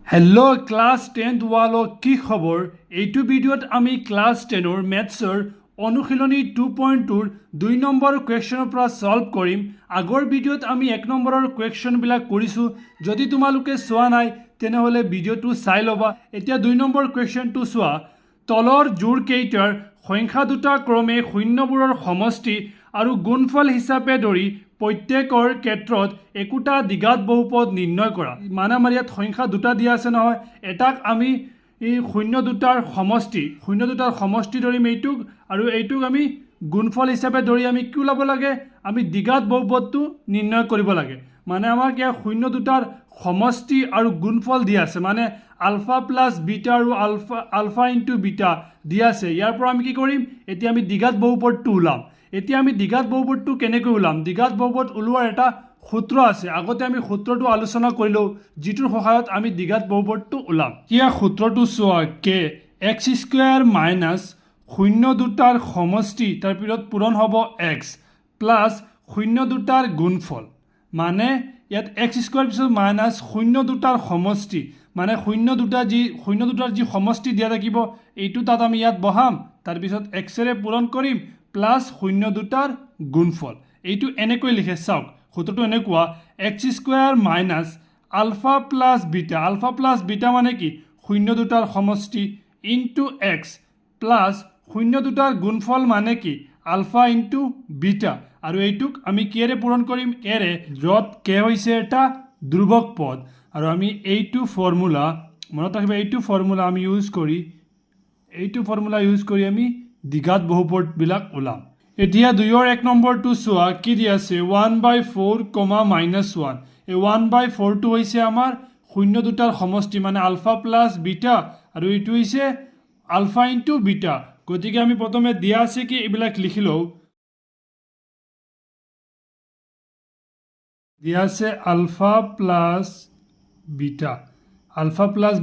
Hello' class 10 ৱালৰ কি খবৰ? এইটো ভিডিঅ'ত আমি ক্লাছ 10ৰ মেথছৰ অনুশীলনী 2.2ৰ 2 নম্বৰ কুৱেশ্যনৰ পৰা সলভ কৰিম। আগৰ ভিডিঅ'ত আমি 1 নম্বৰৰ কুৱেশ্যনবিলাক কৰিছোঁ। যদি তোমালোকে চোৱা নাই তেনেহ'লে ভিডিঅ'টো চাই ল'বা। এতিয়া 2 নম্বৰ কুৱেশ্যনটো চোৱা। তলৰ জোড়কেইটাৰ সংখ্যা দুটা ক্ৰমে শূন্যবোৰৰ সমষ্টি আৰু গুণফল হিচাপে ধৰি প্ৰত্যেকৰ ক্ষেত্ৰত একোটা দ্বিঘাত বহুপদ নিৰ্ণয় কৰা। মানে আমাৰ ইয়াত সংখ্যা দুটা দিয়া আছে নহয়, এটাক আমি এই শূন্য দুটাৰ সমষ্টি ধৰিম এইটোক, আৰু এইটোক আমি গুণফল হিচাপে ধৰি আমি কি ওলাব লাগে, আমি দ্বিঘাত বহুপদটো নিৰ্ণয় কৰিব লাগে। মানে আমাক ইয়াৰ শূন্য দুটাৰ সমষ্টি আৰু গুণফল দিয়া আছে, মানে আলফা প্লাছ বিটা আৰু আলফা ইনটু বিটা দিয়া আছে। ইয়াৰ পৰা আমি কি কৰিম, এতিয়া আমি দ্বিঘাত বহুপদটো ওলাম। এতিয়া আমি দ্বিঘাত বহুপদটো কেনেকৈ ওলাম? দ্বিঘাত বহুপদ ওলোৱাৰ এটা সূত্ৰ আছে। আগতে আমি সূত্ৰটো আলোচনা কৰিলোঁ, যিটোৰ সহায়ত আমি দ্বিঘাত বহুপদটো ওলাম। এতিয়া সূত্ৰটো চোৱা, কে এক্স স্কুৱেৰ মাইনাছ শূন্য দুটাৰ সমষ্টি তাৰপিছত পূৰণ হ'ব এক্স প্লাছ শূন্য দুটাৰ গুণফল। মানে ইয়াত এক্স স্কুৱেৰ পিছত মাইনাছ শূন্য দুটাৰ সমষ্টি, মানে শূন্য দুটাৰ যি সমষ্টি দিয়া থাকিব এইটো তাত আমি ইয়াত বহাম, তাৰপিছত এক্সেৰে পূৰণ কৰিম প্লাছ শূন্য দুটাৰ গুণফল। এইটো এনেকৈ লিখে, চাওক সূত্ৰটো এনেকুৱা, x square minus alpha plus beta মানে কি, শূন্য দুটাৰ সমষ্টি ইনটু এক্স প্লাছ শূন্য দুটাৰ গুণফল মানে কি, আলফা ইনটু বিটা। আৰু এইটোক আমি কেৰে পূৰণ কৰিম, এৰে, য'ত কে হৈছে এটা ধ্ৰুৱক পদ। আৰু আমি এইটো ফৰ্মুলা মনত ৰাখিব, এইটো ফৰ্মুলা ইউজ কৰি আমি দ্বিঘাত বহুপদবিলাক ওলাম। এতিয়া 2ৰ 1 নম্বৰটো চোৱা, কি দিয়া আছে, 1/4, -1। এই 1/4টো হৈছে আমাৰ শূন্য দুটাৰ সমষ্টি, মানে আলফা প্লাছ বিটা, আৰু এইটো হৈছে আলফা ইনটু বিটা। গতিকে আমি প্ৰথমে দিয়া আছে কি এইবিলাক লিখি লওঁ। দিয়া আছে আলফা প্লাছ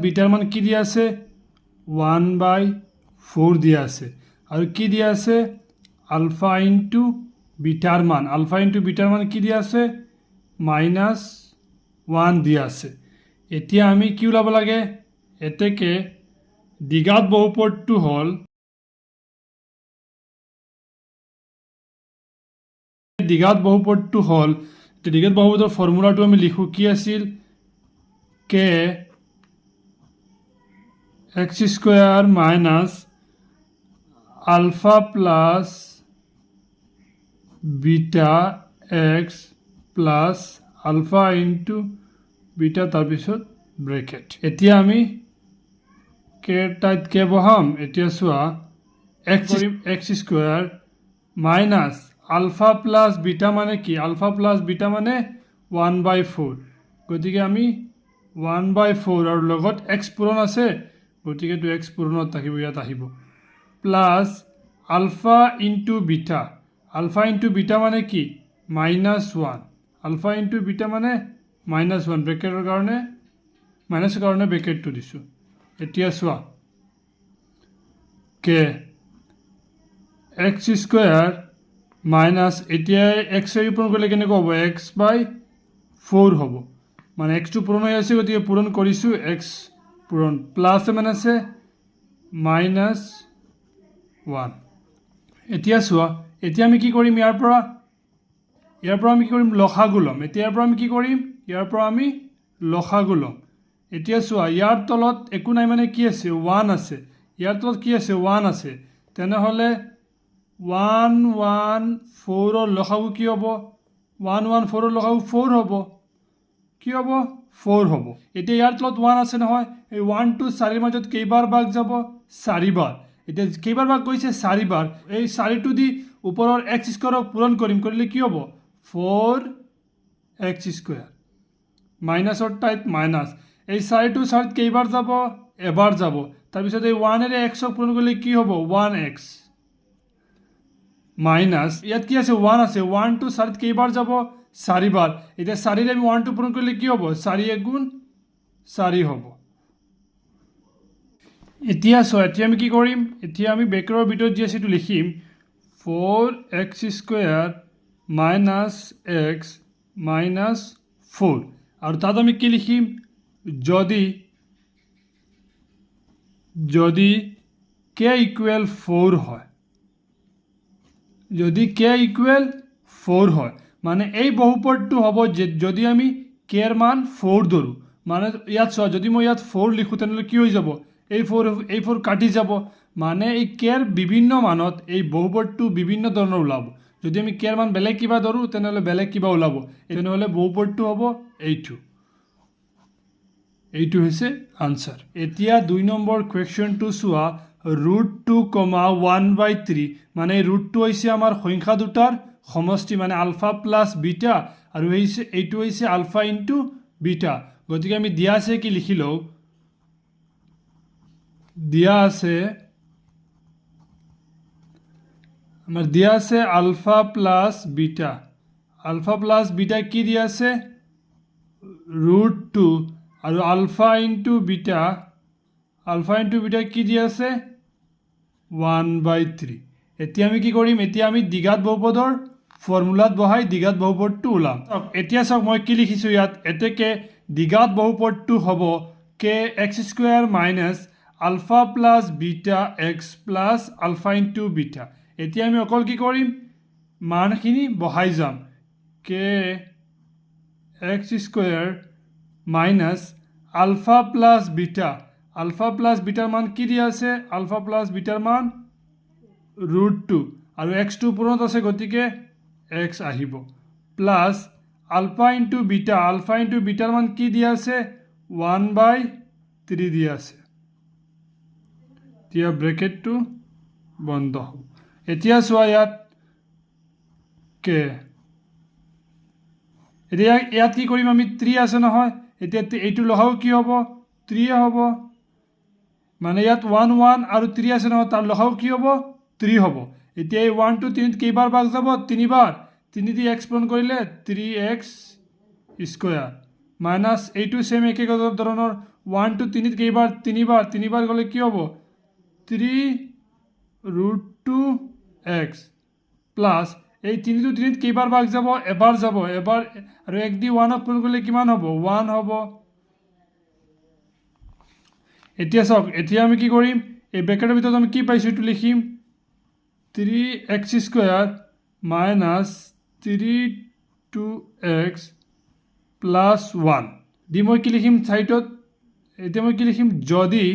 বিটাৰ মান কি দিয়া আছে, 1/4 দিয়া আছে, আৰু কি দিয়া আছে, আলফা ইনটু বিটাৰ মান কি দিয়া আছে, -1 দিয়া আছে। এতিয়া আমি কি ওলাব লাগে, এতেকে দ্বিঘাত বহুপদটো হ'ল দ্বিঘাত বহুপদৰ ফৰ্মুলাটো আমি লিখোঁ, কি আছিল, K x square minus alpha plus beta x plus alpha into beta, তাৰপিছত ব্ৰেকেট। এতিয়া আমি কে টাইত কে বহাম। এতিয়া চোৱা, x square minus alpha plus beta মানে কি, আলফা প্লাছ বিটা মানে 1/4। গতিকে আমি 1/4 আৰু লগত এক্স পূৰণ আছে, গতিকে এইটো এক্স পূৰণত থাকিব, ইয়াত আহিব, প্লাছ আলফা ইনটু বিটা মানে কি, -1। আলফা ইনটু বিটা মানে -1, ব্ৰেকেটৰ কাৰণে মাইনাছৰ কাৰণে ব্ৰেকেটটো দিছোঁ। এতিয়া চোৱা, কে এক্স স্কুৱেৰ মাইনাছ, এতিয়া এক্সেৰে পূৰণ কৰিলে কেনেকুৱা হ'ব, x/4 হ'ব, মানে এক্সটো পূৰণ হৈ আছে, গতিকে পূৰণ কৰিছোঁ, এক্স পূৰণ, প্লাছ মানে আছে -1। এতিয়া চোৱা, এতিয়া আমি কি কৰিম, ইয়াৰ পৰা আমি কি কৰিম, লসাগু ল'ম। এতিয়া ইয়াৰ পৰা আমি লসাগু ল'ম। এতিয়া চোৱা, ইয়াৰ তলত একো নাই, মানে কি আছে, 1 আছে, ইয়াৰ তলত কি আছে, 1 আছে, তেনেহ'লে 114ৰ লসাগু কি হ'ব, 114ৰ লসাগু 4 হ'ব, কি হ'ব, 4 হ'ব। এতিয়া ইয়াৰ তলত 1 আছে নহয়, এই 1টো 4ৰ মাজত কেইবাৰ ভাগ যাব, 4 বাৰ। এতিয়া কেইবাৰ ভাগ কৰিছে, 4 বাৰ। এই 4টো দি ওপৰৰ এক্স স্কুৱেৰক পূৰণ কৰিলে কি হ'ব, 4x², মাইনাছৰ ঠাইত মাইনাছ। এই 4টো 4ত কেইবাৰ যাব, এবাৰ যাব। তাৰপিছত এই 1এৰে এক্সক পূৰণ কৰিলে কি হ'ব, 1x, মাইনাছ, ইয়াত কি আছে, 1 আছে, 1টো 4ত কেইবাৰ যাব, 4 বাৰ। এতিয়া 4ৰে আমি 1টো পূৰণ কৰিলে কি হ'ব, 4 × 4 হ'ব। এতিয়া চোৱা, এতিয়া আমি কি কৰিম, এতিয়া আমি ব্ৰেকেটৰ ভিতৰত যি আছে সেইটো লিখিম, 4x² মাইনাছ x মাইনাছ 4, আৰু তাত আমি কি লিখিম, যদি যদি কে ইকুৱেল 4 হয়, যদি কে ইকুৱেল 4 হয় মানে এই বহুপদটো হ'ব যদি আমি কে এর মান 4 ধৰোঁ, মানে ইয়াত চোৱা যদি মই ইয়াত 4 লিখোঁ তেনেহ'লে কি হৈ যাব, এই 4 কাটি যাব, মানে এই কেৰ বিভিন্ন মানত এই বহুপদটো বিভিন্ন ধৰণৰ ওলাব। যদি আমি কেৰ মান বেলেগ কিবা ধৰোঁ তেনেহ'লে বেলেগ কিবা ওলাব, তেনেহ'লে বহুপদটো হ'ব এইটো হৈছে আনচাৰ। এতিয়া 2 নম্বৰ কুৱেশ্যনটো চোৱা, √2,1/3 মানে ৰুটটো হৈছে আমাৰ সংখ্যা দুটাৰ সমষ্টি, মানে আলফা প্লাছ বিটা, আৰু এইটো হৈছে আলফা ইনটু বিটা। গতিকে আমি দিয়া আছে কি লিখি লওঁ, দিয়া আছে আমার দিয়া আছে alpha plus beta, alpha plus beta কি দিয়া আছে √2 আৰু আলফা ইনটু বিটা কি দিয়া আছে 1/3। এতিয়া আমি কি কৰিম, এতিয়া আমি দ্বিঘাত বহুপদৰ ফৰ্মুলাত বহাই দ্বিঘাত বহুপদটো ওলাম। এতিয়া চাওক মই কি লিখিছোঁ ইয়াত, এতেকে দ্বিঘাত বহুপদটো হ'ব k x square minus alpha plus beta x plus alpha into beta. এতিয়া আমি অকল কি কৰিম, মানখিনি বহাই যাম, k x square minus alpha plus বিটাৰ মান কি দিয়া আছে, আলফা প্লাছ বিটাৰ মান √2 আৰু এক্সটো পূৰণত আছে গতিকে এক্স আহিব, প্লাছ আলফা ইনটু বিটাৰ মান কি দিয়া আছে 1/3 দিয়া আছে। এতিয়া ব্ৰেকেটটো বন্ধ হ'ব। এতিয়া চোৱা ইয়াত কে, এতিয়া ইয়াত কি কৰিম আমি 3 আছে নহয়, এতিয়া এইটো লগাও কি হ'ব 3 হ'ব, মানে ইয়াত 1 1 আৰু 3 আছে নহয়, তাৰ লগাও কি হ'ব 3 হ'ব। এতিয়া এই 1 টো 3 কেইবাৰ ভাগ যাব, 3 বাৰ, 3 দি এক্স পূৰণ কৰিলে 3x স্কুৱেৰ মাইনাছ এইটো সেম একে ধৰণৰ 1 টো 3 কেইবাৰ 3 বাৰ গ'লে কি হ'ব 3√2x প্লাছ এই 3 টো 3 কেইবাৰ ভাগ যাব, এবাৰ যাব, এবাৰ, আৰু 1 দি 1ক পূৰণ কৰিলে কিমান হ'ব 1 হ'ব। এতিয়া চাওক, এতিয়া আমি কি কৰিম, এই ব্ৰেকেটৰ ভিতৰত আমি কি পাইছোঁ এইটো লিখিম, 3x square minus 32x plus 1 দি মই কি লিখিম চাইডত, এতিয়া মই কি লিখিম, যদি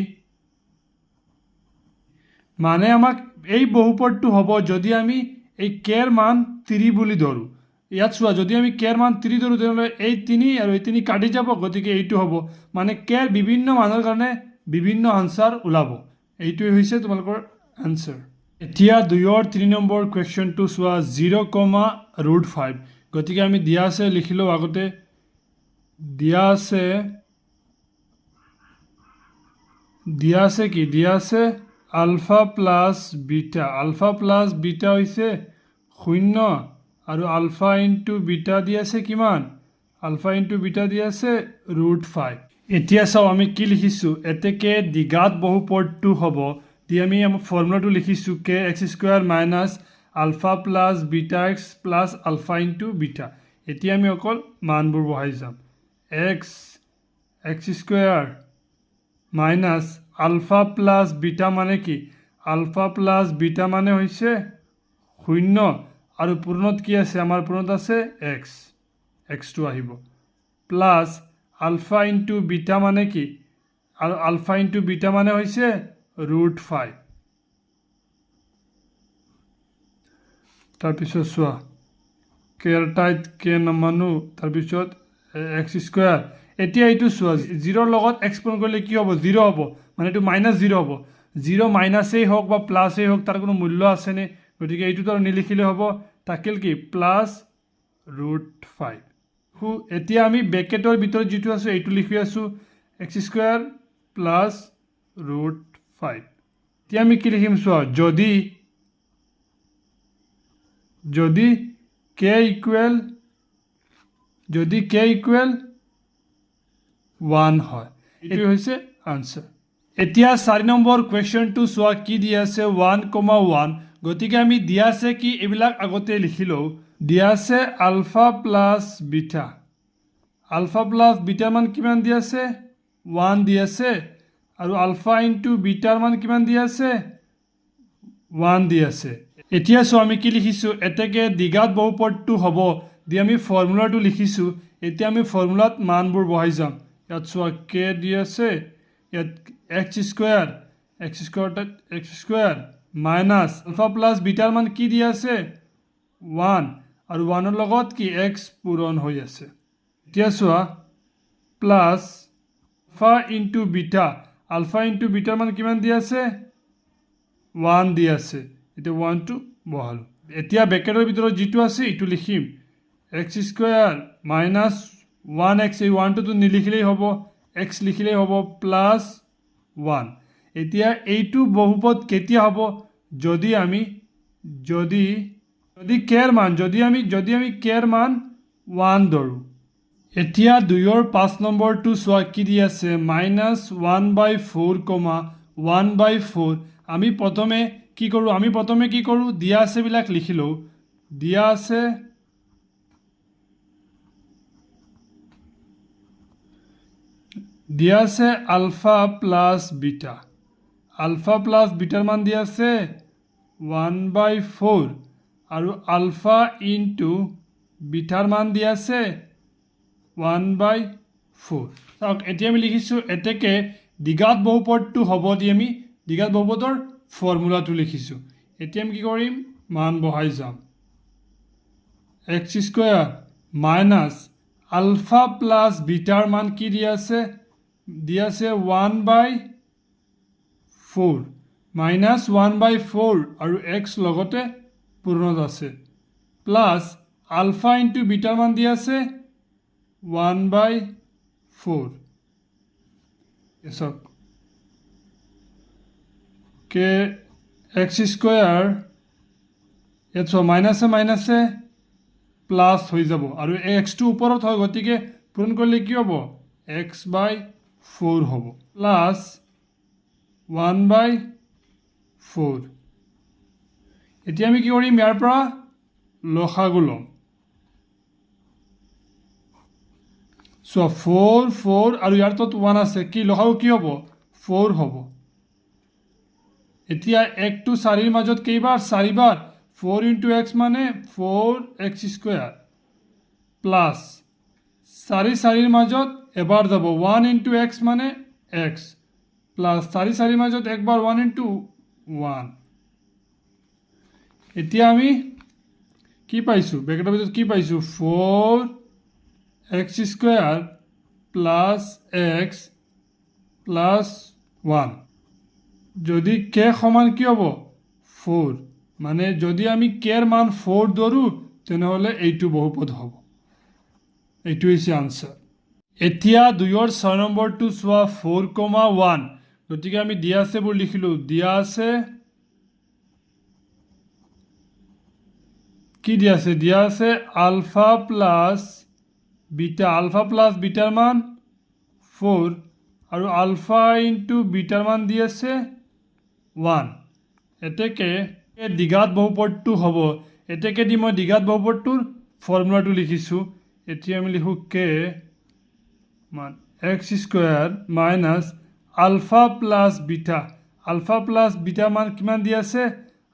মানে আমাক এই বহুপদটো হ'ব যদি আমি এই কেৰ মান 3 বুলি ধৰোঁ। ইয়াত চোৱা, যদি আমি কেৰ মান 3 ধৰোঁ তেনেহ'লে এই 3 আৰু এই 3 কাটি যাব, গতিকে এইটো হ'ব, মানে কেৰ বিভিন্ন মানৰ কাৰণে বিভিন্ন আনচাৰ ওলাব। এইটোৱে হৈছে তোমালোকৰ আনচাৰ। এতিয়া 2ৰ 3 নম্বৰ কুৱেশ্যনটো চোৱা, 0,5, গতিকে আমি দিয়া আছে লিখি লওঁ আগতে, দিয়া আছে কি, দিয়া আছে আলফা প্লাছ বিটা হৈছে 0 আৰু আলফা ইনটু বিটা দি আছে কিমান, আলফা ইনটু বিটা দি আছে √5। এতিয়া চাওঁ আমি কি লিখিছোঁ, এতেকে দ্বিঘাত বহুপদটো হ'ব দি আমি ফৰ্মুলাটো লিখিছোঁ k x square minus alpha plus beta x plus alpha into beta. এতিয়া আমি অকল মানবোৰ বহাই যাম, x square minus alpha plus beta মানে কি, আলফা প্লাছ বিটা মানে হৈছে 0 আৰু পূৰণত কি আছে, আমাৰ পূৰণত আছে এক্সটো আহিব, প্লাছ আলফা ইনটু বিটা মানে কি, আৰু আলফা ইনটু বিটা মানে হৈছে √5। তাৰপিছত চোৱা, কেৰ টাইত কে নামানো, তাৰপিছত এক্স স্কুৱেৰ। এতিয়া এইটো চোৱা, 0ৰ লগত এক্স পূৰণ কৰিলে কি হ'ব 0 হ'ব, মানে এইটো -0 হ'ব, 0 মাইনাছেই হওক বা প্লাছেই হওক তাৰ কোনো মূল্য আছেনে, গতিকে এইটোতো আৰু নিলিখিলে হ'ব, থাকিল কি প্লাছ √5। এতিয়া আমি ব্ৰেকেটৰ ভিতৰত যিটো আছে এইটো লিখি আছোঁ, এক্স স্কুৱেৰ প্লাছ √5। এতিয়া আমি কি লিখিম চোৱা, যদি কে ইকুৱেল 1 হয়, এইটো হৈছে আনচাৰ। এতিয়া 4 নম্বৰ কুৱেশ্যনটো চোৱা, কি দিয়া আছে 1,1, গতিকে আমি দিয়া আছে কি এইবিলাক আগতে লিখি লওঁ, দিয়া আছে আলফা প্লাছ বিটাৰ মান কিমান দিয়া আছে 1 দি আছে, আৰু আলফা ইনটু বিটাৰ মান কিমান দি আছে 1 দি আছে এতিয়া সো আমি কি লিখিছো এতেকে দ্বিঘাত বহুপদটো হ'ব দি আমি ফৰ্মুলাটো লিখিছো এতিয়া আমি ফৰ্মুলাত মানবোৰ বহাই যাম ইয়াত সো k দি আছে ইয়াত x square minus alpha plus বিটাৰ মান কি দি আছে 1 আৰু 1 ৰ লগত কি x পূৰণ হৈ আছে এতিয়া সোৱা প্লাস আলফা ইনটু বিটাৰ মান কিমান দি আছে 1 দি আছে এটা 1 টো বহালো এতিয়া ব্ৰেকেটৰ ভিতৰত যেটো আছে ইটো লিখিম x স্কয়াৰ মাইনাস 1x এই 1 টো নিলিখিলেই হ'ব x লিখিলেই হ'ব প্লাস 1 এতিয়া এইটো বহুপদ কেতিয়া হ'ব যদি আমি কেৰ মান 1 ধৰো এতিয়া 2 ৰ 5 নম্বৰটো সোৱা কি দি আছে -1/4, 1/4 আমি প্ৰথমে কি কৰো দিয়া আছে বিলাক লিখিলো দিয়া আছে আলফা প্লাস বিটাৰ মান দিয়া আছে 1/4 আৰু আলফা ইনটু বিটাৰ মান দিয়া আছে 1/4 তাক এতিয়া আমি লিখিছো এতেকে দ্বিঘাত বহুপদটো হ'ব দি আমি দ্বিঘাত বহুপদৰ ফৰ্মুলাটো লিখিছো এতিয়া আমি কি কৰিম মান বহাই যাম x square minus alpha plus বিটাৰ মান কি দি আছে 1/4 মাইনাস 1/4 আৰু x লগতে পূৰণত আছে প্লাস আলফা ইনটু বিটাৰ মান দি আছে 1/4 এসব কে x স্কয়াৰ এটো মাইনাসে প্লাস হৈ যাব আৰু x টো ওপৰত হয় গতিকে পূৰণ কৰিলে কি হ'ব x/4 হ'ব প্লাস 1/4 এতিয়া আমি কি কৰিম ইয়াৰ পৰা লসাগু লম সো 4 আৰু ইয়াৰ তত 1 আছে কি লসাগু কি হ'ব 4 হ'ব এতিয়া 1 টু 4 ৰ মাজত কেইবাৰ 4 বাৰ 4 into x মানে 4x স্কয়াৰ প্লাস 4 ৰ মাজত এবাৰ যাব 1 into x মানে x প্লাস 4 ৰ মাজত একবাৰ 1 into 1 এতিয়া আমি কি পাইছো ব্ৰেকেটৰ ভিতৰত কি পাইছো 4x square plus x plus 1 যদি k সমান কি হ'ব 4 মানে যদি আমি k এর মান 4 ধৰু তেনেহলে এইটো বহুপদ হ'ব এইটো হৈছে আনসাৰ এতিয়া 2 ৰ 6 নম্বৰটো সোৱা 4,1 গতিকে আমি দিয়া আছে বোৰ লিখিলো দিয়া আছে কি দিয়া আছে আলফা প্লাস বিটাৰ মান 4 আৰু আলফা ইনটু বিটাৰ মান দি আছে 1 এতেকে দ্বিঘাত বহুপদটো হ'ব এতেকে দি মই দ্বিঘাত বহুপদটোৰ ফৰ্মুলাটো লিখিছো এতিয়া আমি লিখো k মান x square minus alpha plus beta মান কিমান দি আছে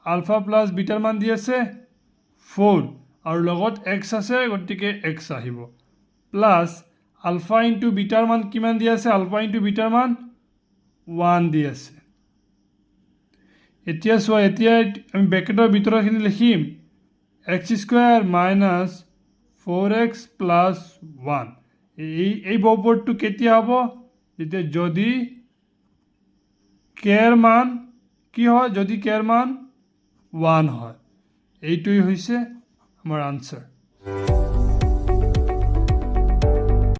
আলফা প্লাস বিটাৰ মান দি আছে 4 আৰু লগত x আছে গতিকে x আহিব প্লাস আলফা ইনটু বিটাৰ মান কিমান দি আছে আলফা ইনটু বিটাৰ মান 1 দি আছে এতিয়া আমি ব্ৰেকেটৰ ভিতৰখিনি লিখিম x square minus 4x plus 1 এই বহুপদটো কেতিয়া হ'ব যেতিয়া যদি k এর মান কি হয় যদি k এর মান 1 হয় এইটোই হৈছে আমাৰ আনসাৰ